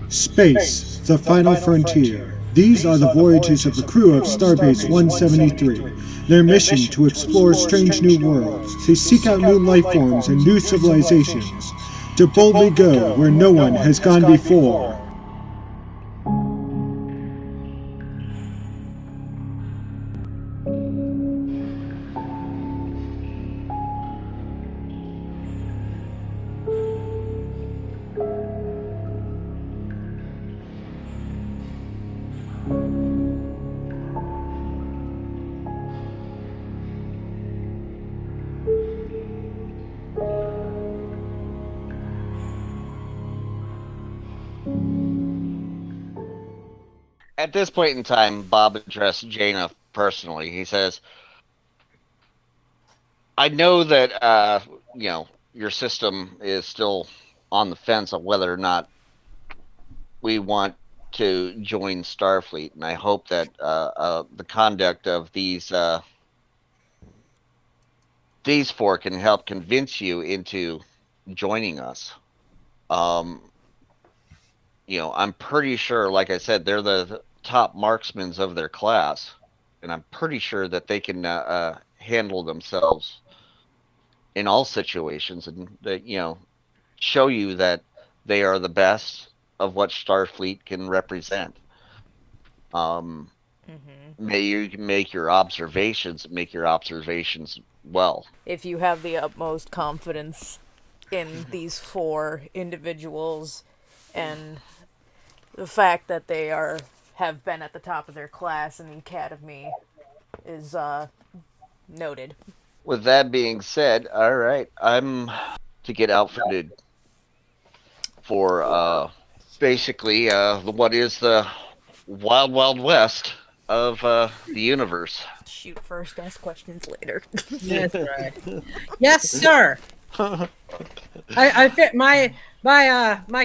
Space, the final frontier. These are the voyages of the crew of Starbase 173. Their mission to explore strange new worlds, to seek out new life forms and new civilizations, to boldly go where no one has gone before. At this point in time, Bob addressed Jaina personally. He says, I know that your system is still on the fence of whether or not we want to join Starfleet, and I hope that the conduct of these four can help convince you into joining us. Um, I'm pretty sure, like I said, they're the top marksmen of their class, and I'm pretty sure that they can handle themselves in all situations, and that show you that they are the best of what Starfleet can represent. Um, May you make your observations well. If you have the utmost confidence in these four individuals and the fact that they have been at the top of their class in the academy is noted. With that being said, all right, I'm to get outfitted for basically what is the wild wild west of the universe. Shoot first, ask questions later. That's right. Yes, sir. I fit my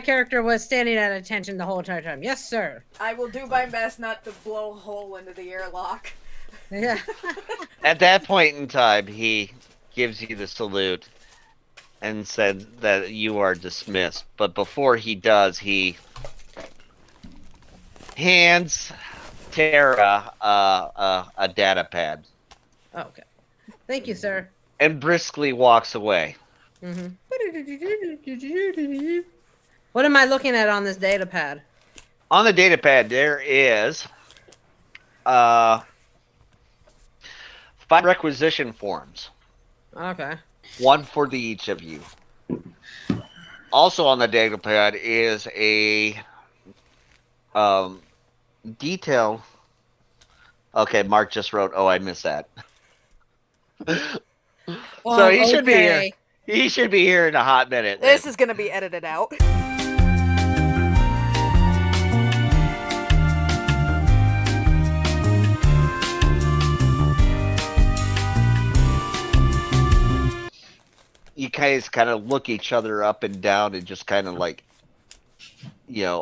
character was standing at attention the whole entire time. Yes, sir. I will do my best not to blow a hole into the airlock. Yeah. At that point in time, he gives you the salute and said that you are dismissed. But before he does, he hands Tara a data pad. Okay. Thank you, sir. And briskly walks away. Mm-hmm. What am I looking at on this data pad? On the data pad, there is 5 requisition forms. Okay. One for each of you. Also on the data pad is a detail. Okay, Mark just wrote, "Oh, I missed that." So he should be here. He should be here in a hot minute. This is going to be edited out. You guys kind of look each other up and down and just kind of like,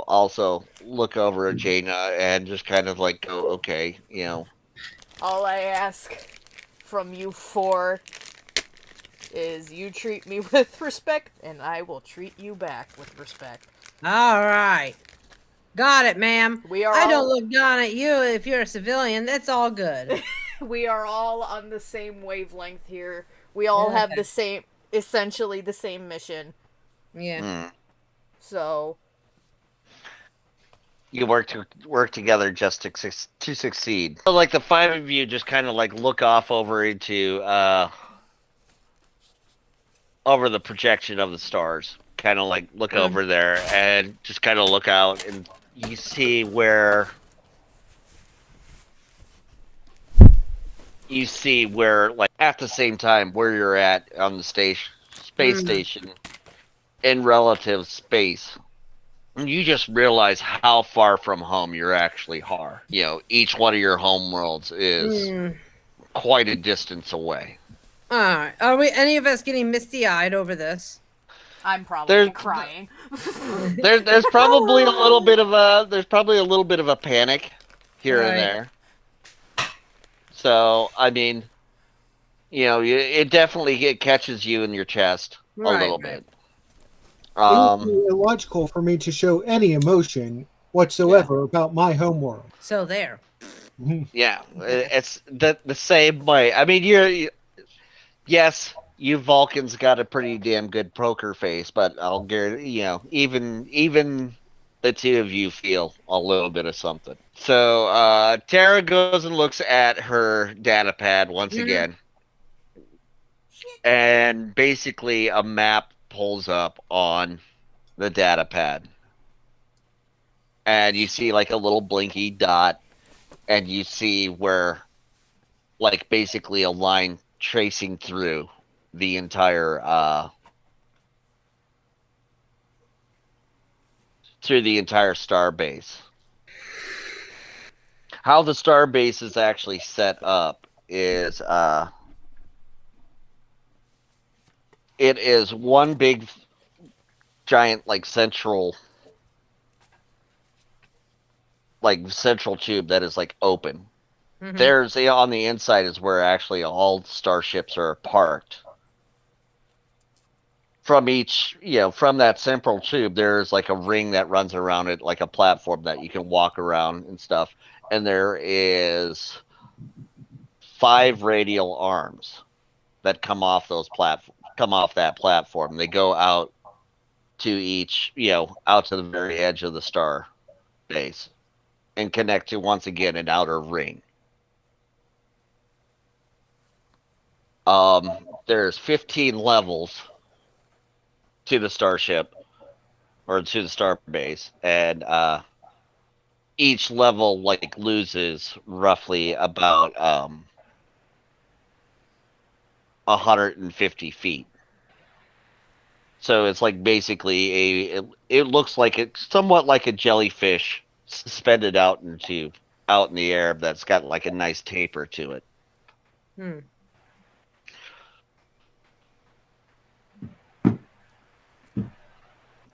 also look over at Jaina and just kind of like go, okay, All I ask from you four is you treat me with respect, and I will treat you back with respect. All right. Got it, ma'am. I don't look down at you if you're a civilian. That's all good. We are all on the same wavelength here. We all have the same, essentially the same mission. Yeah. So you work together just to succeed. So like the 5 of you just kind of like look off over into over the projection of the stars. Kind of like look over there and just kind of look out, and you see where like at the same time where you're at on the space station in relative space. You just realize how far from home you actually are. Each one of your home worlds is quite a distance away. Alright. Are we any of us getting misty-eyed over this? I'm probably crying. There's probably a little bit of a panic here and there. So, I mean, it definitely catches you in your chest a little bit. would Um, be illogical for me to show any emotion whatsoever about my homeworld. So there. yeah, it's the same way. I mean, yes, you Vulcans got a pretty damn good poker face, but I'll guarantee, even the two of you feel a little bit of something. So Tara goes and looks at her data pad once Mhm. again, and basically a map pulls up on the data pad, and you see like a little blinky dot, and you see where like basically a line tracing through the entire star base. How the star base is actually set up is it is one big giant central tube that is like open. Mhm. There's on the inside is where actually all starships are parked. From from that central tube, there's like a ring that runs around it, like a platform that you can walk around and stuff. And there is 5 radial arms that come off that platform. They go out to out to the very edge of the star base and connect to once again an outer ring. There's 15 levels to the starship or to the star base, and each level loses roughly about 150 feet. So it's like basically it looks like it's somewhat like a jellyfish suspended out in the air that's got like a nice taper to it. Hmm.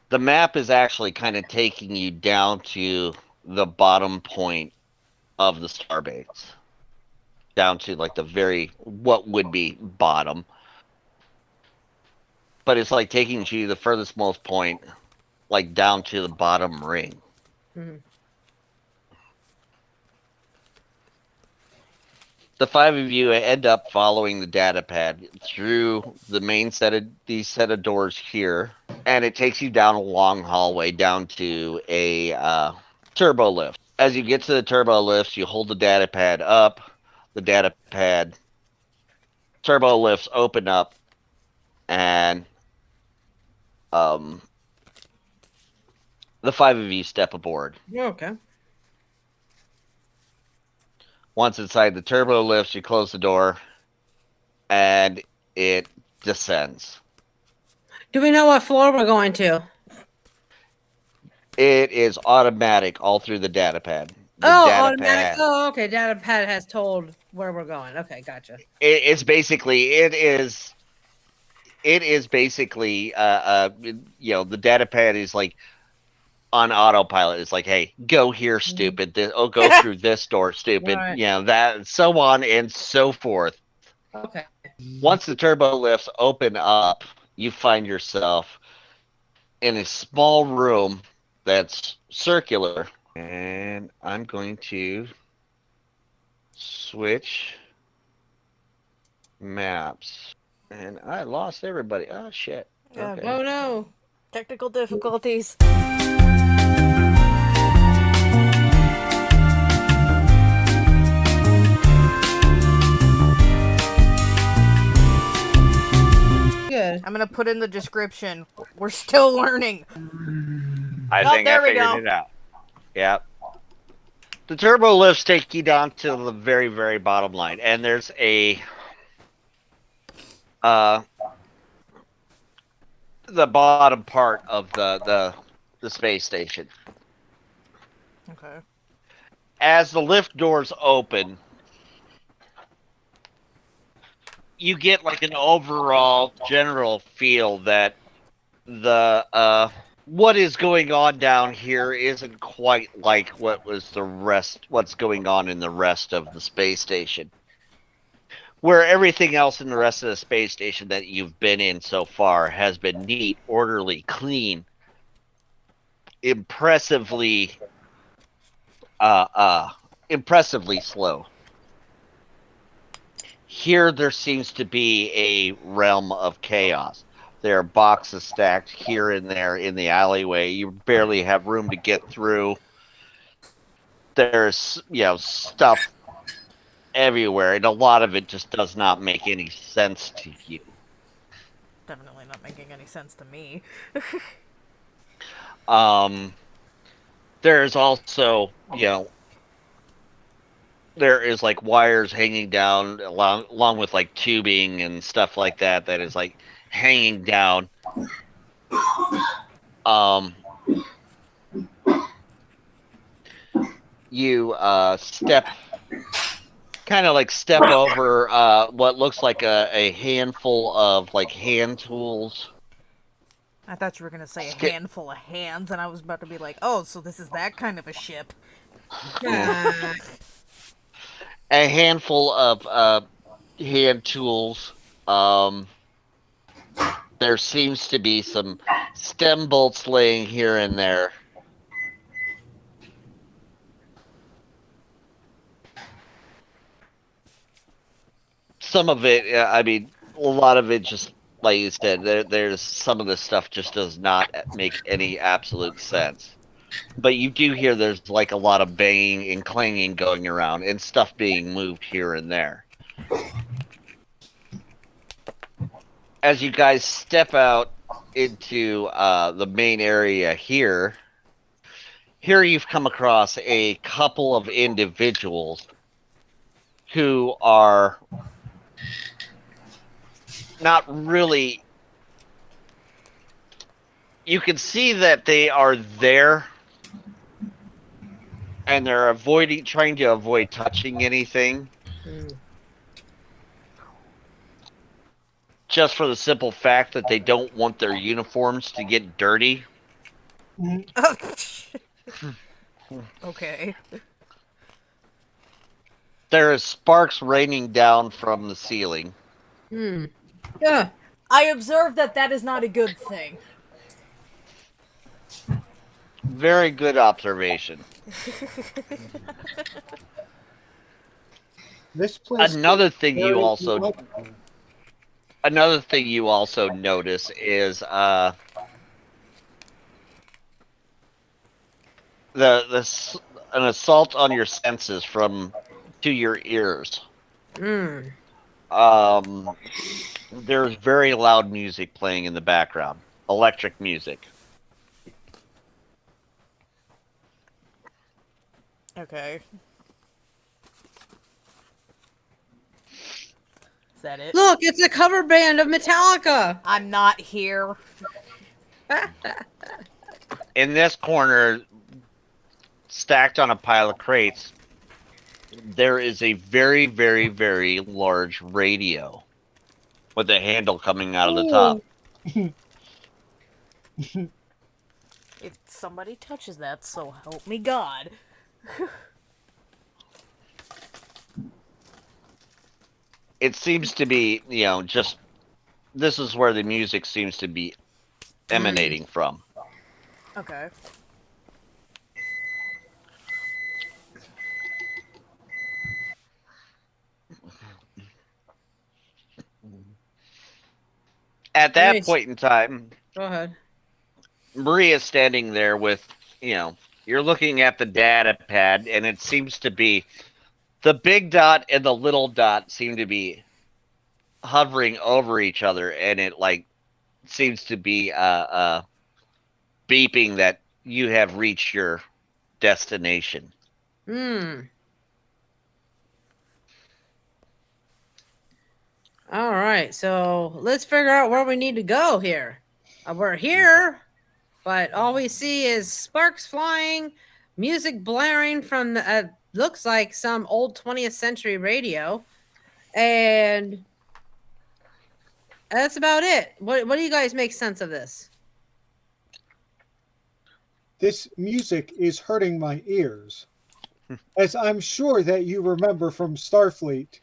The map is actually kind of taking you down to the bottom point of the starbase, down to like the very what would be bottom, but it's like taking you to the furthest most point, like down to the bottom ring. Mhm. The 5 of you end up following the data pad through the main set of doors here, and it takes you down a long hallway down to a turbo lift. As you get to the turbo lifts, you hold the data pad up. The data pad turbo lifts open up, and the 5 of you step aboard. Okay. Once inside the turbo lifts, you close the door, and it descends. Do we know what floor we're going to? It is automatic all through the data pad. The Oh, data automatic. pad. Oh, okay. Data pad has told where we're going. Okay, gotcha. It's basically it is basically the data pad is like on autopilot. It's like, hey, go here, stupid. Go through this door, stupid. Right. That, so on and so forth. Okay. Once the turbo lifts open up, you find yourself in a small room that's circular, and I'm going to switch maps, and I lost everybody. Oh shit. Okay. Oh no. Technical difficulties. Good. I'm gonna put in the description. We're still learning. I Oh, think there I we figured go. it out. Yep. The turbo lifts take you down to the very, very bottom line, and there's a the bottom part of the space station. Okay. As the lift doors open, you get like an overall general feel that the what is going on down here isn't quite like what's going on in the rest of the space station. where everything else in the rest of the space station that you've been in so far has been neat, orderly, clean, impressively uh uh impressively slow. Here there seems to be a realm of chaos. There are boxes stacked here and there in the alleyway. You barely have room to get through. There's, stuff everywhere, and a lot of it just does not make any sense to you. Definitely not making any sense to me. Um, there's also, there is like wires hanging down along with like tubing and stuff like that that is like hanging down. Um, you step step over what looks like a handful of like hand tools. I thought you were gonna say a Sk- handful of hands, and I was about to be like, oh, so this is that kind of a ship. Ah, a handful of hand tools. Um, there seems to be some stem bolts laying here and there. Some of it, I mean, a lot of it just, like you said, there's some of this stuff just does not make any absolute sense. But you do hear there's like a lot of banging and clanging going around and stuff being moved here and there. As you guys step out into the main area here, you've come across a couple of individuals who are not really. You can see that they are there, and they're trying to avoid touching anything, just for the simple fact that they don't want their uniforms to get dirty. Okay. There is sparks raining down from the ceiling. yeah. I observe that is not a good thing. Very good observation. This place. Another thing very you also delightful. notice is an assault on your senses from to your ears. There's very loud music playing in the background, electric music. Okay. Is that it? Look, it's a cover band of Metallica. I'm not here. In this corner, stacked on a pile of crates, there is a very, very, very large radio with a handle coming out of the top. If somebody touches that, so help me God. It seems to be, just this is where the music seems to be emanating from. Okay. At that Nice. point in time, Go ahead. Maria's standing there with, you're looking at the data pad, and it seems to be the big dot and the little dot seem to be hovering over each other, and it seems to be beeping that you have reached your destination. All right, so let's figure out where we need to go here. We're here, but all we see is sparks flying, music blaring from the looks like some old 20th century radio, and that's about it. What do you guys make sense of this? This music is hurting my ears. As I'm sure that you remember from Starfleet,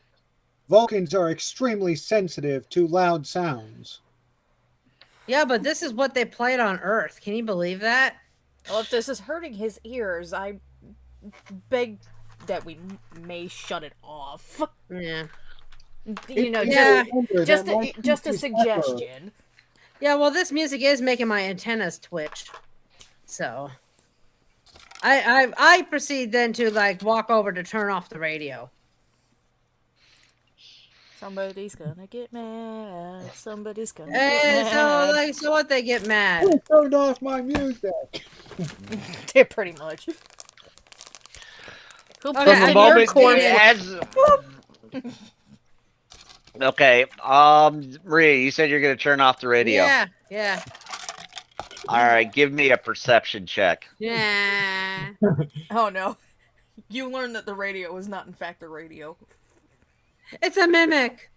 Vulcans are extremely sensitive to loud sounds. Yeah, but this is what they played on Earth. Can you believe that? Well, if this is hurting his ears, I beg that we may shut it off. Yeah. You know, Yeah. just a suggestion. Yeah, well, this music is making my antennas twitch. So I proceed then to like walk over to turn off the radio. Somebody's gonna get mad. Somebody's gonna get And so mad. like so what they get mad. Who turned off my music? Yeah, pretty much. Who Okay, put From the I in your moment corn? as okay, Maria, you said you're gonna turn off the radio. Yeah. All right, give me a perception check. Yeah. Oh no. You learned that the radio is not in fact a radio. It's a mimic.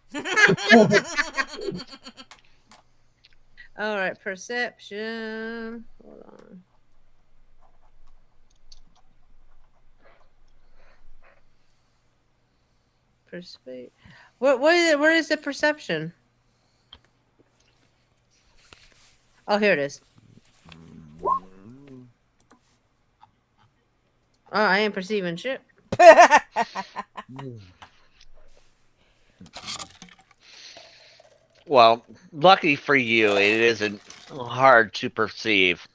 All right, perception. Hold on. Persuade. Where is the perception? Oh, here it is. Oh, I ain't perceiving shit. Well, lucky for you, it isn't hard to perceive.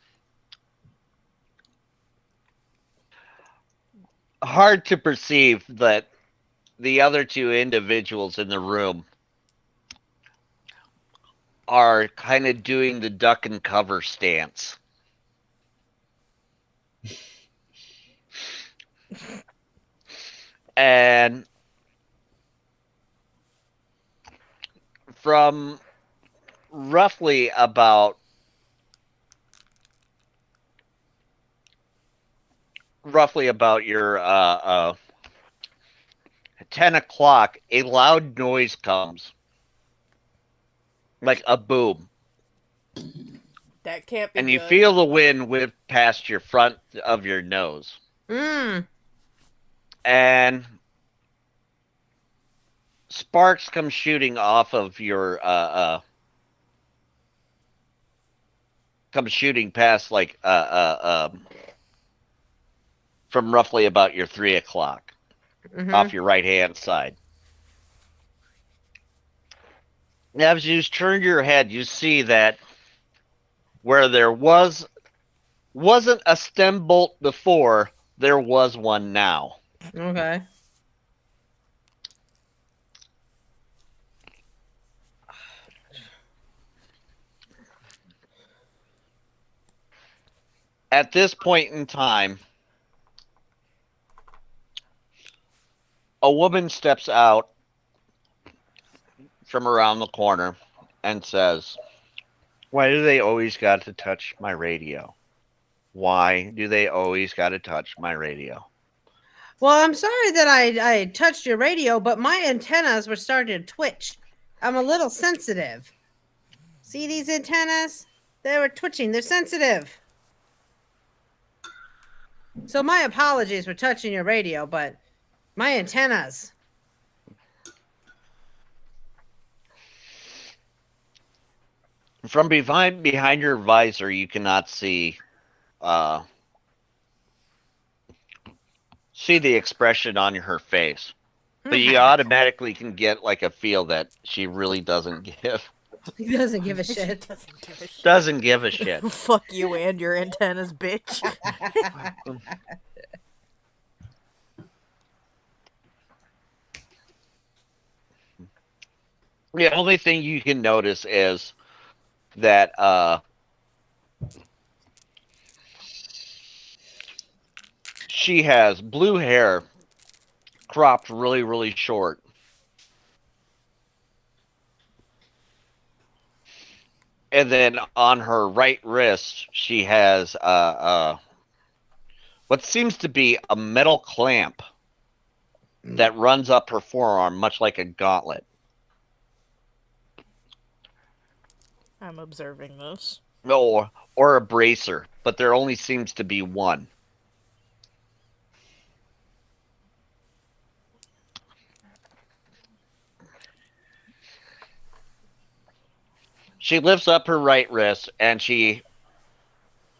Hard to perceive that the other two individuals in the room are kind of doing the duck and cover stance. And from roughly about your 10 o'clock, a loud noise comes. Like a boom. That can't be And you good. feel the wind whip past your front of your nose. And sparks come shooting off of your come shooting past like from roughly about your 3 o'clock off your right hand side. Now, as you turn your head, you see that where there wasn't a stem bolt before, there was one now. Okay. At this point in time, a woman steps out from around the corner and says, "Why do they always got to touch my radio? Why do they always got to touch my radio?" Well, I'm sorry that I touched your radio, but my antennas were starting to twitch. I'm a little sensitive. See these antennas? They were twitching. They're sensitive. So my apologies for touching your radio, but my antennas. From behind your visor, you cannot see the expression on her face, but you automatically can get like a feel that she really doesn't give. He doesn't give a shit. Doesn't give a shit. Fuck you and your antennas, bitch. The only thing you can notice is that she has blue hair cropped really, really short. And then on her right wrist, she has what seems to be a metal clamp that runs up her forearm, much like a gauntlet. I'm observing this. Or a bracer, but there only seems to be one. She lifts up her right wrist and she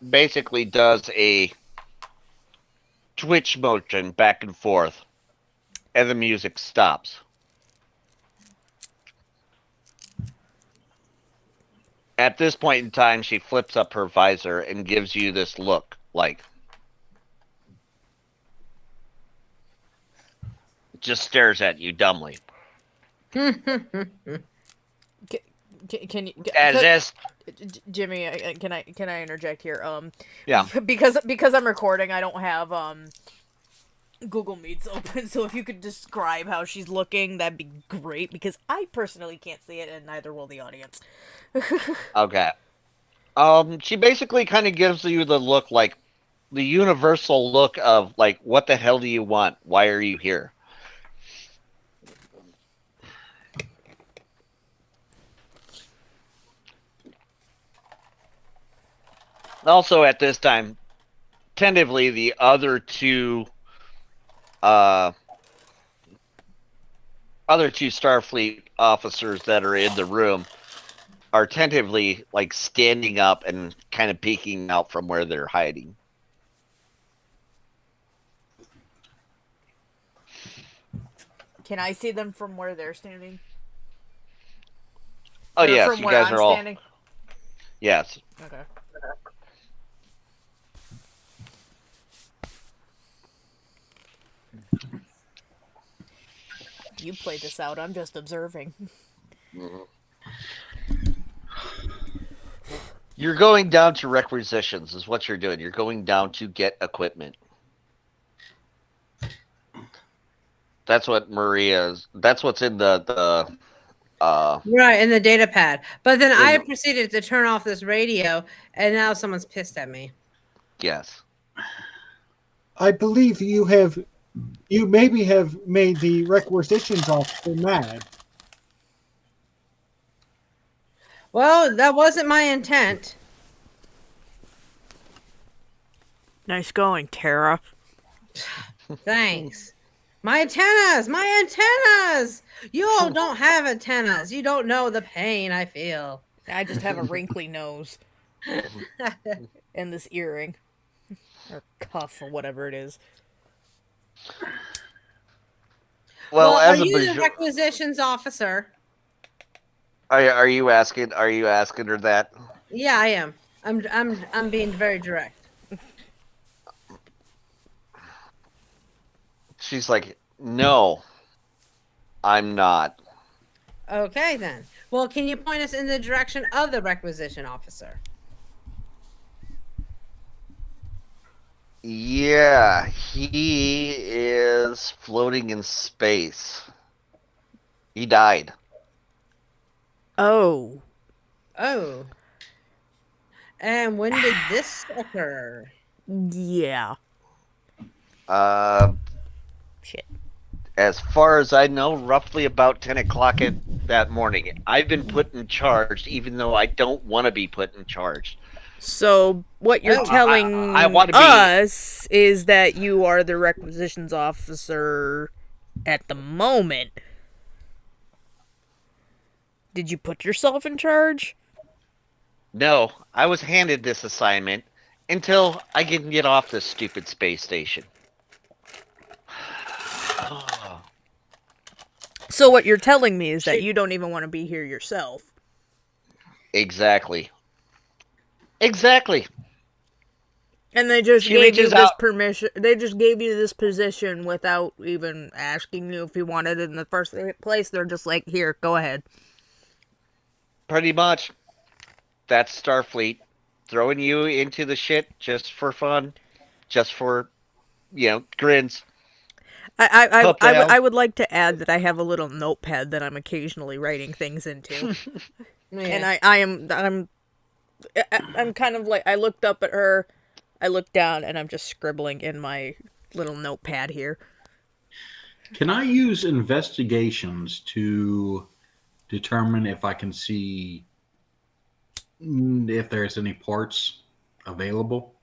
basically does a twitch motion back and forth, and the music stops. At this point in time, she flips up her visor and gives you this look, like just stares at you dumbly. Can you, As this, Jimmy? Can I interject here? yeah. Because I'm recording, I don't have Google Meets open. So if you could describe how she's looking, that'd be great. Because I personally can't see it, and neither will the audience. Okay. She basically kind of gives you the look, like the universal look of like, what the hell do you want? Why are you here? Also, at this time, tentatively, the uh, other two Starfleet officers that are in the room are tentatively like standing up and kind of peeking out from where they're hiding. Can I see them from where they're standing? Oh Or yes, from you where guys I'm are all. standing? Yes. Okay. You play this out. I'm just observing. You're going down to requisitions, is what you're doing. You're going down to get equipment. That's what Maria's. That's what's in the Right, in the data pad. But then I in- proceeded to turn off this radio, and now someone's pissed at me. yes. I believe you maybe have made the requisitions officer mad. Well, that wasn't my intent. Nice going, Tara. Thanks. My antennas! My antennas! You all don't have antennas. You don't know the pain I feel. I just have a wrinkly nose and this earring. Or cuff, or whatever it is. Well, are as a you the requisitions officer? are you asking? Are you asking her that? Yeah, I am. I'm being very direct. She's like, no, I'm not. Okay, then. Well, can you point us in the direction of the requisition officer? Yeah, he is floating in space. He died. Oh. Oh. And when did this occur? Yeah. Uh, Shit. as far as I know, roughly about 10 o'clock that morning. I've been put in charge, even though I don't want to be put in charge. So, what you're Oh, telling I wanna be- us is that you are the requisitions officer at the moment. Did you put yourself in charge? No, I was handed this assignment until I can get off this stupid space station. So, what you're telling me is that you don't even want to be here yourself. Exactly. Exactly. And they just She gave you reaches this out- permission. They just gave you this position without even asking you if you wanted it in the first place. They're just like, here, go ahead. Pretty much. That's Starfleet. Throwing you into the shit just for fun. Just for, grins. I would like to add that I have a little notepad that I'm occasionally writing things into. And I'm kind of like, I looked up at her, I looked down, and I'm just scribbling in my little notepad here. Can I use investigations to determine if I can see if there's any parts available?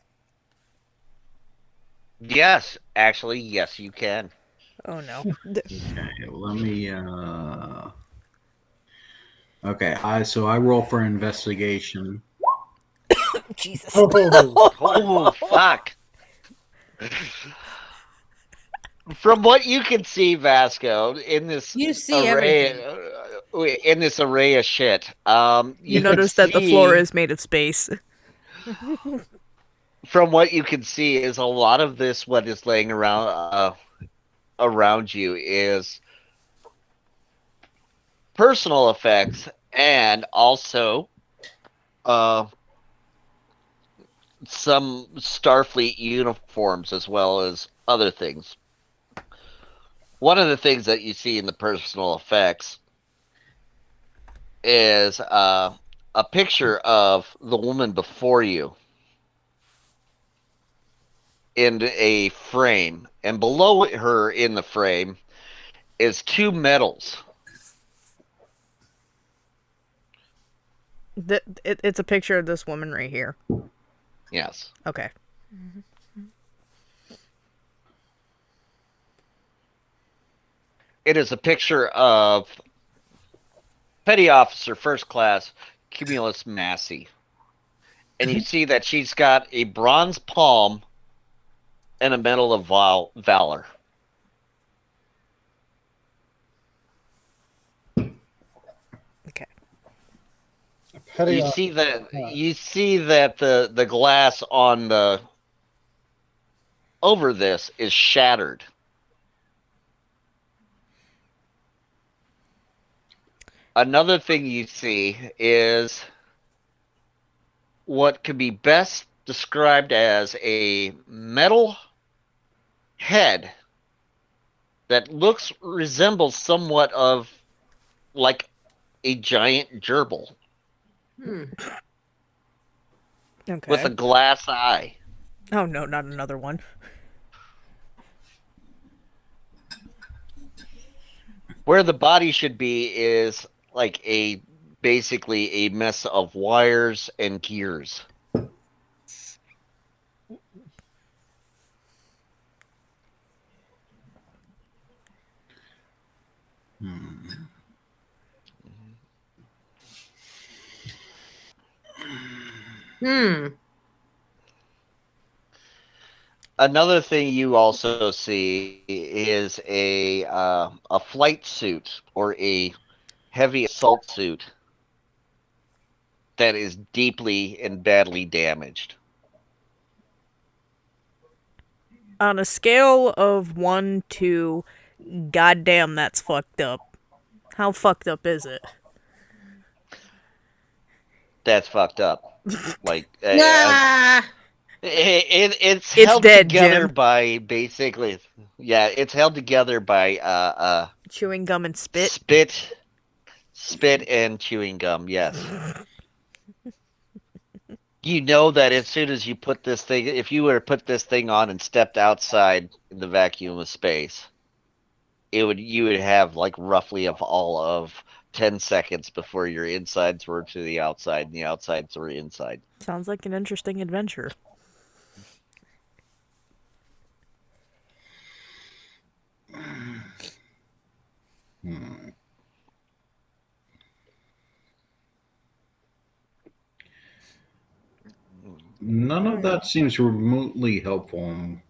Yes, actually, yes, you can. Oh no. Okay, let me Okay, so I roll for investigation. Jesus. Oh, Oh fuck! From what you can see, Vasco, in this You see everything. in this array of shit, You can notice that the floor see- is made of space. from what you can see is a lot of this what is laying around you is personal effects and also some Starfleet uniforms as well as other things. One of the things that you see in the personal effects is a picture of the woman before you in a frame, and below her in the frame is two medals. It's a picture of this woman right here. Yes. Okay. It is a picture of Petty Officer First Class Cumulus Massey. And you see that she's got a bronze palm and a Medal of Valor. Okay. petty You officer. see that the glass on the over this is shattered. Another thing you see is what could be best described as a metal head that resembles somewhat of like a giant gerbil Hmm. Okay. with a glass eye. Oh no, not another one. Where the body should be is like basically a mess of wires and gears. Hmm. Another thing you also see is a flight suit or a heavy assault suit that is deeply and badly damaged. On a scale of 1 to goddamn, that's fucked up. How fucked up is it? That's fucked up. Like Ah! it's It's held dead, together Jim. by basically, yeah, it's held together by Chewing gum and spit. spit and chewing gum. Yes. You know that as soon as you put this thing, if you were to put this thing on and stepped outside in the vacuum of space, you would have like roughly of all of 10 seconds before your insides were to the outside and the outsides were inside. Sounds like an interesting adventure. None of that seems remotely helpful in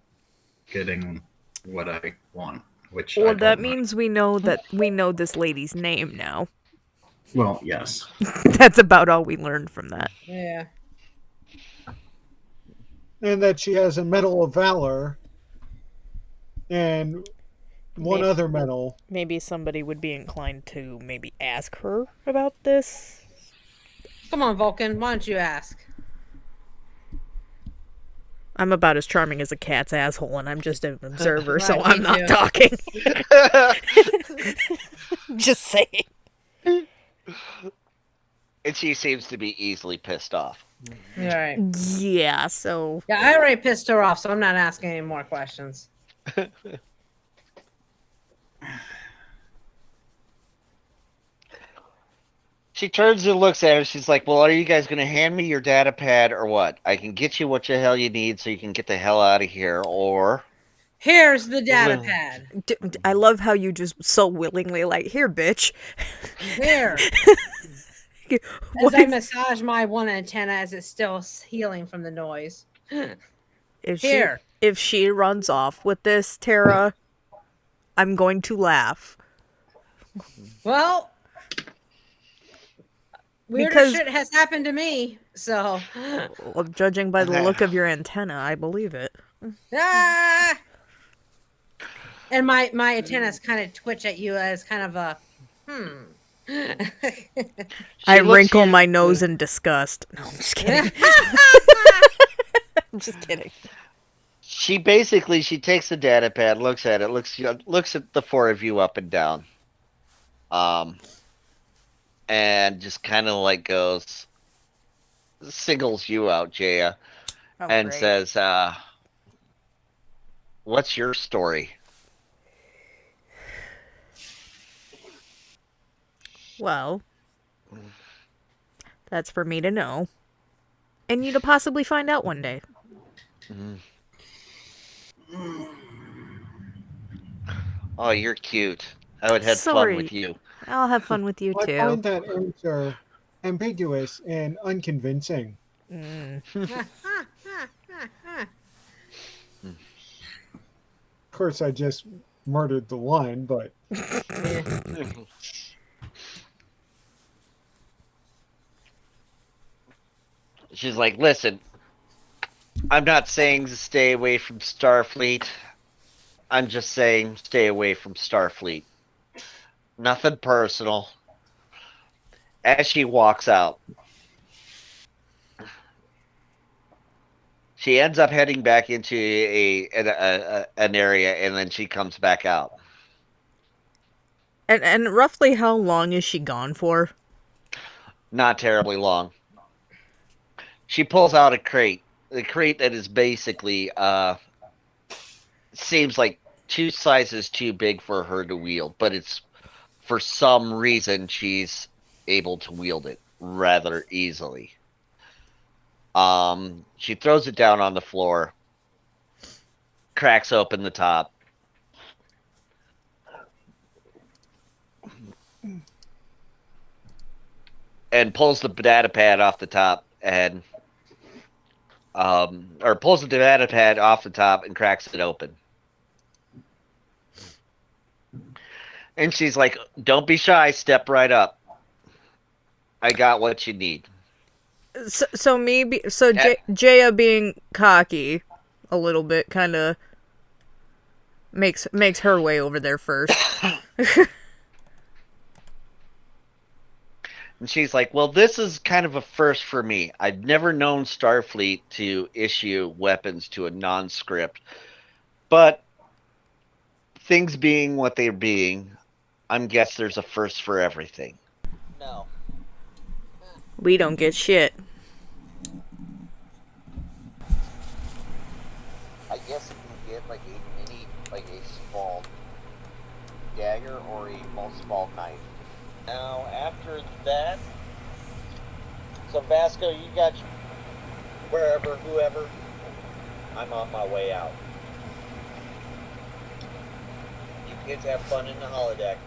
getting what I want. Which I Well, don't that know. means we know this lady's name now. Well, yes. That's about all we learned from that. Yeah. And that she has a Medal of Valor and one Maybe- other medal. Maybe somebody would be inclined to maybe ask her about this. Come on, Vulcan. Why don't you ask? I'm about as charming as a cat's asshole, and I'm just an observer, so Right, I'm me not too. talking. Just saying. And she seems to be easily pissed off. All right. Yeah, so Yeah, I already pissed her off, so I'm not asking any more questions. She turns and looks at her. She's like, "Well, are you guys going to hand me your data pad or what? I can get you what the hell you need so you can get the hell out of here, or Here's the data Well- pad. I love how you just so willingly like, here, bitch. Here. As What I if, massage my one antenna as it's still healing from the noise. if she Here. if she runs off with this, Tara, I'm going to laugh. Well, weirder Because- shit has happened to me. So, Well, judging by the look of your antenna, I believe it. ah! And my antennas kind of twitch at you as kind of a I She looks wrinkle you- my nose in disgust. No, I'm just kidding. I'm just kidding. She basically takes the data pad, looks at it, looks at the four of you up and down, and just kind of like goes, singles you out, Jaya, Oh, and great. says, "What's your story?" Well, that's for me to know. And you to possibly find out one day. Oh, you're cute. I would have fun Sorry. with you. I'll have fun with you I too. find that answer ambiguous and unconvincing. Mm. Of course, I just murdered the line, but She's like, "Listen, I'm not saying to stay away from Starfleet. I'm just saying stay away from Starfleet. Nothing personal." As she walks out, she ends up heading back into an area, and then she comes back out. And roughly how long is she gone for? Not terribly long. She pulls out a crate that is basically seems like 2 sizes too big for her to wield, but it's for some reason she's able to wield it rather easily. She throws it down on the floor, cracks open the top, and pulls the data pad off the top and or pulls the data pad off the top and cracks it open. And she's like, "Don't be shy, step right up. I got what you need." Jaya being cocky a little bit kind of makes her way over there first. And she's like, "Well, this is kind of a first for me. I've never known Starfleet to issue weapons to a non-script. But things being what they're being, I'm guess there's a first for everything." No. We don't get shit. I guess you can get like a mini, like a small dagger or a small knife. Now, after that, so Vasco, you got wherever, whoever. I'm on my way out. You kids have fun in the holodeck.